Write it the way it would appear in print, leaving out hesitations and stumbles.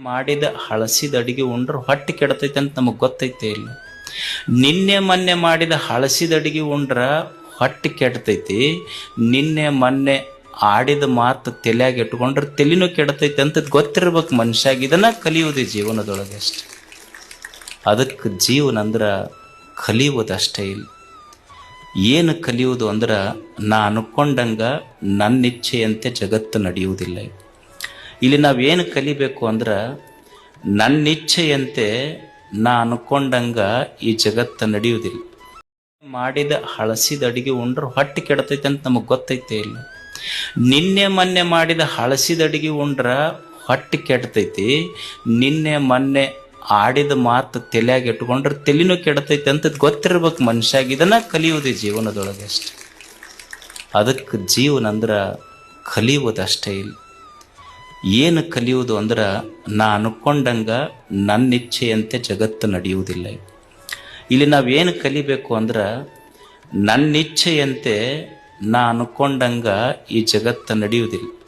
ಮಾಡಿದ ಹಳಸಿದ ಅಡಿಗೆ ಉಂಡ್ರೆ ಹೊಟ್ಟೆ ಕೆಡತೈತೆ ಅಂತ ನಮಗೆ ಗೊತ್ತೈತೆ ಇಲ್ಲ. ನಿನ್ನೆ ಮೊನ್ನೆ ಮಾಡಿದ ಹಳಸಿದ ಅಡಿಗೆ ಉಂಡ್ರ ಹೊಟ್ಟೆ ಕೆಡ್ತೈತಿ. ನಿನ್ನೆ ಮೊನ್ನೆ ಆಡಿದ ಮಾತು ತಲೆಯಾಗಿ ಇಟ್ಕೊಂಡ್ರೆ ತಲೆನೂ ಕೆಡತೈತೆ ಅಂತ ಗೊತ್ತಿರ್ಬೇಕು ಮನುಷ್ಯಾಗ. ಇದನ್ನ ಕಲಿಯುವುದೇ ಜೀವನದೊಳಗೆ ಅಷ್ಟೆ. ಅದಕ್ಕೆ ಜೀವನ ಅಂದ್ರೆ ಕಲಿಯುವುದಷ್ಟೇ ಇಲ್ಲ. ಏನು ಕಲಿಯುವುದು ಅಂದ್ರೆ ನಾ ಅನ್ಕೊಂಡಂಗ ನನ್ನ ಇಚ್ಛೆಯಂತೆ ಜಗತ್ತು ನಡೆಯುವುದಿಲ್ಲ. ಇಲ್ಲಿ ನಾವೇನು ಕಲಿಬೇಕು ಅಂದ್ರೆ ನನ್ನ ಇಚ್ಛೆಯಂತೆ ನಾ ಅನ್ಕೊಂಡಂಗ ಈ ಜಗತ್ತು ನಡೆಯುವುದಿಲ್ಲ. ಮಾಡಿದ ಹಳಸಿದ ಅಡಿಗೆ ಉಂಡ್ರೆ ಹೊಟ್ಟೆ ಕೆಡತೈತೆ ಅಂತ ನಮಗೆ ಗೊತ್ತೈತೆ ಇಲ್ಲ. ನಿನ್ನೆ ಮೊನ್ನೆ ಮಾಡಿದ ಹಳಸಿದ ಅಡಿಗೆ ಉಂಡ್ರ ಹೊಟ್ಟೆ ಕೆಡ್ತೈತಿ. ನಿನ್ನೆ ಮೊನ್ನೆ ಆಡಿದ ಮಾತು ತಲೆಯಾಗಿ ಇಟ್ಕೊಂಡ್ರೆ ತಲೆನೂ ಕೆಡತೈತೆ ಅಂತ ಗೊತ್ತಿರ್ಬೇಕು ಮನುಷ್ಯಾಗ. ಇದನ್ನ ಕಲಿಯುವುದೇ ಜೀವನದೊಳಗೆ ಅಷ್ಟೆ. ಅದಕ್ಕೆ ಜೀವನ ಅಂದ್ರೆ ಕಲಿಯುವುದಷ್ಟೇ ಇಲ್ಲ. ಏನು ಕಲಿಯುವುದು ಅಂದ್ರೆ ನಾ ಅನ್ಕೊಂಡಂಗ ನನ್ನ ಇಚ್ಛೆಯಂತೆ ಜಗತ್ತು ನಡೆಯುವುದಿಲ್ಲ. ಇಲ್ಲಿ ನಾವೇನು ಕಲಿಬೇಕು ಅಂದ್ರೆ ನನ್ನ ಇಚ್ಛೆಯಂತೆ ನಾ ಅನ್ಕೊಂಡಂಗ ಈ ಜಗತ್ತು ನಡೆಯುವುದಿಲ್ಲ.